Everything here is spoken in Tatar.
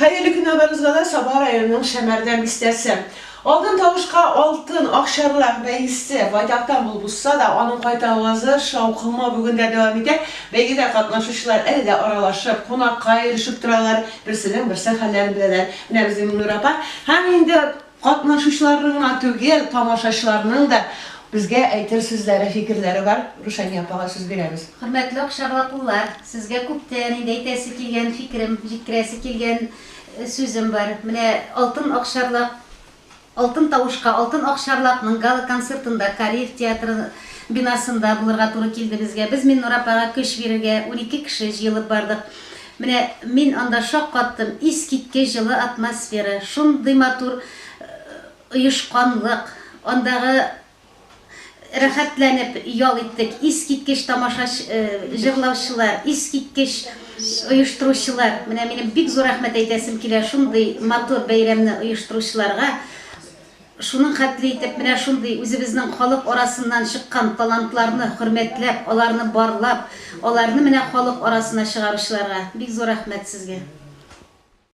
Hayırlı günleriniz da Sabah rayonunun Şəmərdən istəsə. Altın Tavuşqa altın Akşarlar reisi Vaydatdan bulbuzsa da onun qaytavazı şavqılma bugün də devam edək. Belki de qatnaşışlar elə də aralaşıb, qonaq qayırışıb duralar, birisinin birisi xəllərini bilələr. Nə bizim Nur apar. Həm indi qatnaşışlarının tügel, tamaşaçılarının da bizge aytır sizlere fikirleri var. Ruşen yapağa söz veririz. Hürmetli Akşarlaqlılar, sizge köpten indi aytası kelgen fikrim, jikresi kelgen sözüm var. Mine Altın Akşarlaq, Altın Tavuşqa, Altın Akşarlaqның gala konsertında Kariyev teatrı binasında bulurga to'g'ri keldi bizga. Biz men Nur apaga kuch bererga 12 kishi yig'ilib bordik. Mine men anda shoq qotdim. Eskitke жылы atmosfera, shunday motor uyushqonliq, ondagi rahatlanib yol etdik. Eskitkish tomosha jig'lovchilar, eskitkish uyushtiruvchilar. Mine mening bek zo'r rahmat aytasim kelar shunday motor bayramni uyushtiruvchilarga. Şunun xatli etib, mine şunday o'zimizning xalq orasından chiqqan talantlarni hurmatlab, ularni barlab, ularni mine xalq orasına chiqaruvchilarga bek zo'r rahmat sizga.